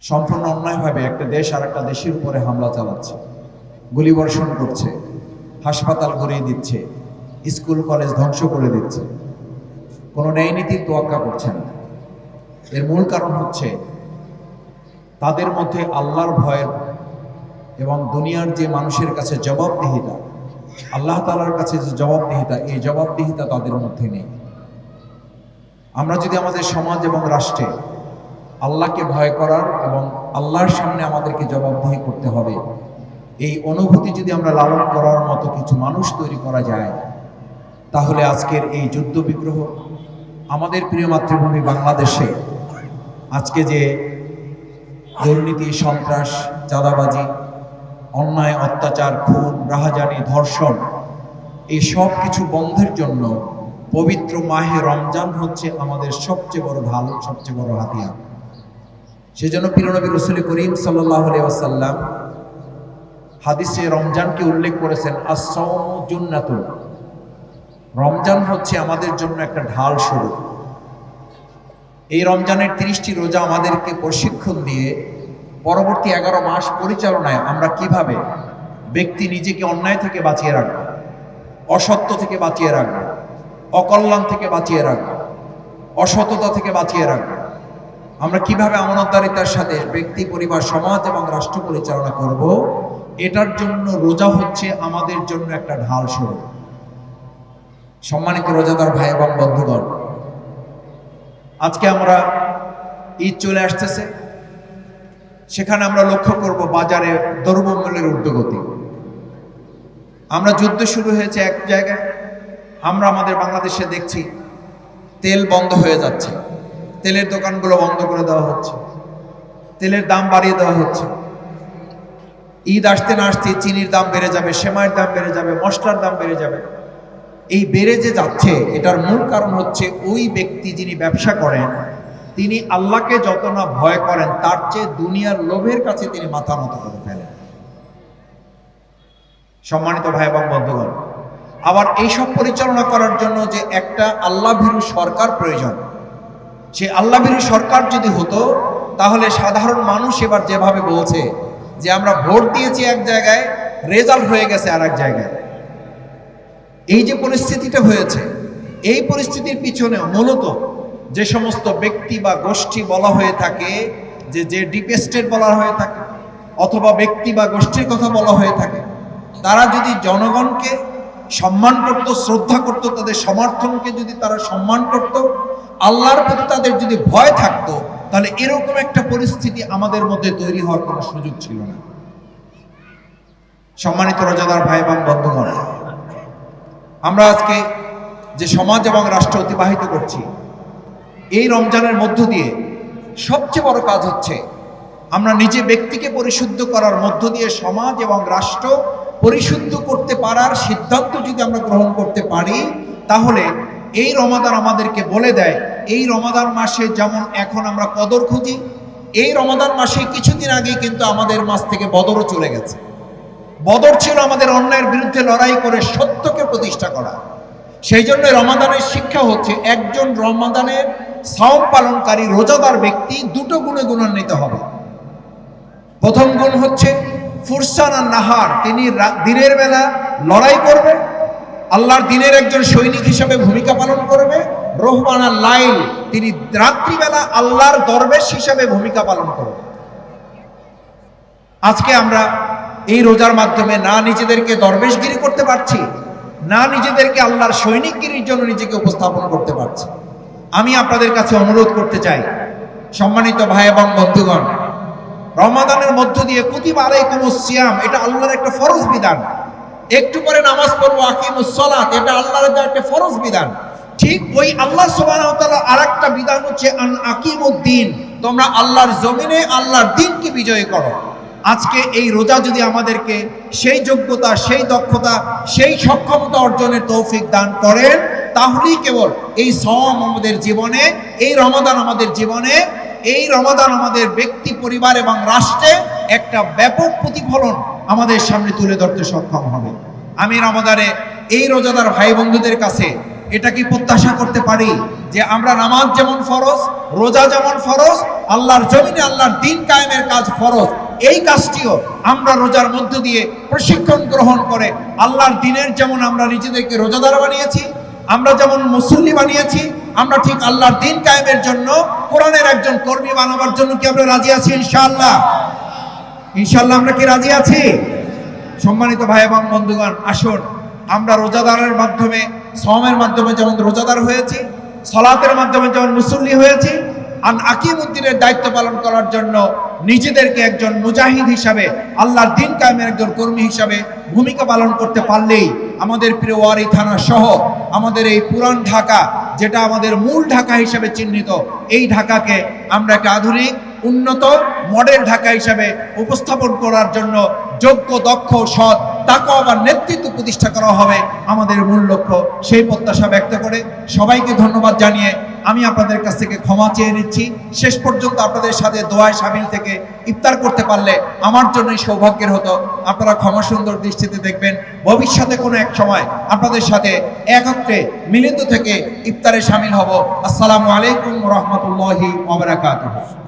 সম্পূর্ণ অন্যায়ভাবে একটা দেশ আর একটা দেশের উপরে হামলা চালাচ্ছে, গুলিবর্ষণ করছে, হাসপাতাল গড়িয়ে দিচ্ছে, স্কুল কলেজ ধ্বংস করে দিচ্ছে, কোনো ন্যায় নীতির তোয়াক্কা করছে না। এর মূল কারণ হচ্ছে তাদের মধ্যে আল্লাহর ভয়ের এবং দুনিয়ার যে মানুষের কাছে জবাবদিহিতা, আল্লাহ তাআলার কাছে যে জবাবদিহিতা, এই জবাবদিহিতা তাদের মধ্যে নেই। আমরা যদি আমাদের সমাজ এবং রাষ্ট্রে আল্লাহকে ভয় করার এবং আল্লাহর সামনে আমাদেরকে জবাবদিহি করতে হবে, এই অনুভূতি যদি আমরা লালন করার মতো কিছু মানুষ তৈরি করা যায়, তাহলে আজকের এই যুদ্ধ বিগ্রহ আমাদের প্রিয় মাতৃভূমি বাংলাদেশে আজকে যে দুর্নীতি, সন্ত্রাস, চাঁদাবাজি, অন্যায়, অত্যাচার, খুন, রাহাজানি, ধর্ষণ, এই সব কিছু বন্ধের জন্য পবিত্র মাহে রমজান হচ্ছে আমাদের সবচেয়ে বড় ঢাল, সবচেয়ে বড় হাতিয়ার। সেজন্য প্রিয় নবী রাসূল করিম সাল্লাল্লাহু আলাইহি ওয়াসাল্লাম হাদিসে রমজানকে উল্লেখ করেছেন, আস-সাওমু জুন্নাতুন, রমজান হচ্ছে আমাদের জন্য একটা ঢাল স্বরূপ। এই রমজানের 30টি রোজা আমাদেরকে প্রশিক্ষণ দিয়ে পরবর্তী 11 মাস পরিচালনায় আমরা কিভাবে ব্যক্তি নিজেকে অন্যায় থেকে বাঁচিয়ে রাখবে, অসত্য থেকে বাঁচিয়ে রাখবে, অকল্যাণ থেকে বাঁচিয়ে রাখবে, অসততা থেকে বাঁচিয়ে রাখবে, আমরা কিভাবে আমানতদারিতার সাথে ব্যক্তি, পরিবার, সমাজ এবং রাষ্ট্র পরিচালনা করব, এটার জন্য রোজা হচ্ছে আমাদের জন্য একটা ঢাল স্বরূপ। সম্মানিত রোজাদার ভাই এবং বন্ধুগণ, আজকে আমরা ঈদ চলে আসতেছে, সেখানে আমরা লক্ষ্য করব বাজারে দ্রব্যমূল্যের ঊর্ধ্বগতি। আমরা যুদ্ধ শুরু হয়েছে এক জায়গায়, আমরা আমাদের বাংলাদেশে দেখছি তেল বন্ধ হয়ে যাচ্ছে, তেলের দোকানগুলো বন্ধ করে দেওয়া হচ্ছে, তেলের দাম বাড়িয়ে দেওয়া হচ্ছে। ঈদ আসতে না আসতে চিনির দাম বেড়ে যাবে, সেমাইয়ের দাম বেড়ে যাবে, মশলার দাম বেড়ে যাবে। এই বেড়ে যে যাচ্ছে, এটার মূল কারণ হচ্ছে ওই ব্যক্তি যিনি ব্যবসা করেন, তিনি আল্লাহকে যত না ভয় করেন, তার চেয়ে দুনিয়ার লোভের কাছে তিনি মাথা নত করে ফেলেন। সম্মানিত ভাই এবং বন্ধুগণ, আবার এইসব পরিচালনা করার জন্য যে একটা আল্লাহভীরু সরকার প্রয়োজন, সেই আল্লাহভীরু সরকার যদি হতো, তাহলে সাধারণ মানুষ এবার যেভাবে বলছে যে আমরা ভোট দিয়েছি এক জায়গায়, রেজাল্ট হয়ে গেছে আর এক জায়গায়, এই যে পরিস্থিতিটা হয়েছে, এই পরিস্থিতির পিছনে মূলত যে সমস্ত ব্যক্তি বা গোষ্ঠী বলা হয়ে থাকে, যে ডিপ স্টেট বলা হয়ে থাকে, অথবা ব্যক্তি বা গোষ্ঠীর কথা বলা হয়ে থাকে, তারা যদি জনগণকে সম্মান করত, শ্রদ্ধা করত, তাদের সমর্থনকে যদি তারা সম্মান করত, আল্লাহর প্রতি তাদের যদি ভয় থাকতো, তাহলে এরকম একটা পরিস্থিতি আমাদের মধ্যে তৈরি হওয়ার কোনো সুযোগ ছিল না। সম্মানিত রোজাদার ভাই এবং বন্ধুগণ, আমরা আজকে যে সমাজ এবং রাষ্ট্র অতিবাহিত করছি, এই রমজানের মধ্য দিয়ে সবচেয়ে বড় কাজ হচ্ছে আমরা নিজে ব্যক্তিকে পরিশুদ্ধ করার মধ্য দিয়ে সমাজ এবং রাষ্ট্র পরিশুদ্ধ করতে পারার সিদ্ধান্ত যদি আমরা গ্রহণ করতে পারি, তাহলে এই রমাদান আমাদেরকে বলে দেয়, এই রমাদান মাসে যেমন এখন আমরা কদর খুঁজি, এই রমাদান মাসে কিছুদিন আগে কিন্তু আমাদের মাস থেকে বদরও চলে গেছে। বদর ছিল আমাদের অন্যায়ের বিরুদ্ধে লড়াই করে সত্যকে প্রতিষ্ঠা করা। সেই জন্য রমাদানের শিক্ষা হচ্ছে, একজন রমাদানের সাওম পালনকারী রোজাদার ব্যক্তি দুটো গুণে গুণান্বিত হবে। প্রথম গুণ হচ্ছে ফুরসান আর নাহার, তিনি দিনের বেলা লড়াই করবে, আল্লাহর দিনের একজন সৈনিক হিসেবে ভূমিকা পালন করবে। রহমান আর লাইল, তিনি রাত্রিবেলা আল্লাহর দরবেশ হিসেবে ভূমিকা পালন করবে। আজকে আমরা এই রোজার মাধ্যমে না নিজেদেরকে দরবেশগিরি করতে পারছি, না নিজেদেরকে আল্লাহর সৈনিকগিরির জন্য নিজেকে উপস্থাপন করতে পারছি। আমি আপনাদের কাছে অনুরোধ করতে চাই, সম্মানিত ভাই এবং বন্ধুগণ, রমাদানের মধ্য দিয়ে কুতিবা আলাইকুমুস সিয়াম, এটা আল্লাহর একটা ফরজ বিধান। একটু পরে নামাজ পড়বো, আকিমুস সালাত, এটা আল্লাহর একটা ফরজ বিধান। ঠিক ওই আল্লাহ সুবহানাহু ওয়া তাআলা আরেকটা বিধান হচ্ছে আন আকিমুদ্দিন, তোমরা আল্লাহর জমিনে আল্লাহর দ্বীনকে বিজয় করো। আজকে এই রোজা যদি আমাদেরকে সেই যোগ্যতা, সেই দক্ষতা, সেই সক্ষমতা অর্জনের তৌফিক দান করেন, তাহলেই কেবল এই সাওম আমাদের জীবনে, এই রমাদান আমাদের জীবনে, এই রমাদান আমাদের ব্যক্তি, পরিবার এবং রাষ্ট্রে একটা ব্যাপক প্রতিফলন আমাদের সামনে তুলে ধরতে সক্ষম হবে। আমি রমাদানে এই রোজাদার ভাই বন্ধুদের কাছে এটা কি প্রত্যাশা করতে পারি যে আমরা নামাজ যেমন ফরজ, রোজা যেমন ফরজ, আল্লাহর জমিনে আল্লাহর দ্বীন কায়েমের কাজ ফরজ, এই কাজটিও আমরা রোজার মধ্য দিয়ে প্রশিক্ষণ গ্রহণ করে আল্লাহর দ্বীনের যেমন আমরা নিজেদেরকে রোজাদার বানিয়েছি, আমরা যেমন মুসল্লি বানিয়েছি, আমরা ঠিক আল্লাহর দ্বীন কায়েমের জন্য কোরআনের একজন কর্মী বানাবার জন্য কি আমরা রাজি আছি? ইনশাআল্লাহ, ইনশাআল্লাহ আমরা কি রাজি আছি? সম্মানিত ভাই এবং বন্ধুগণ, আসুন আমরা রোজাদারের মাধ্যমে, সওমের মাধ্যমে যেমন রোজাদার হয়েছি, সালাতের মাধ্যমে যেমন মুসল্লি হয়েছি, আকিমুদ্দিনের দায়িত্ব পালন করার জন্য নিজেদেরকে একজন মুজাহিদ হিসাবে, আল্লাহর দ্বীন কায়েমের একজন কর্মী হিসাবে ভূমিকা পালন করতে পারলেই আমাদের প্রিয় ওয়ারী থানা সহ আমাদের এই পুরান ঢাকা, যেটা আমাদের মূল ঢাকা হিসাবে চিহ্নিত, এই ঢাকাকে আমরা একটা আধুনিক উন্নত মডেল ঢাকা হিসাবে উপস্থাপন করার জন্য যোগ্য, দক্ষ, সৎ, তাকওয়া বা নেতৃত্ব প্রতিষ্ঠা করা হবে আমাদের মূল লক্ষ্য। সেই প্রত্যাশা ব্যক্ত করে সবাইকে ধন্যবাদ জানিয়ে আমি আপনাদের কাছ থেকে ক্ষমা চেয়ে নিচ্ছি। শেষ পর্যন্ত আপনাদের সাথে দোয়ায় শামিল থেকে ইফতার করতে পারলে আমার জন্যই সৌভাগ্যের হতো। আপনারা ক্ষমা সুন্দর দৃষ্টিতে দেখবেন। ভবিষ্যতে কোনো এক সময় আপনাদের সাথে একত্রে মিলিত থেকে ইফতারে শামিল হব। আসসালামু আলাইকুম ওয়া রাহমাতুল্লাহি ওয়া বারাকাতুহু।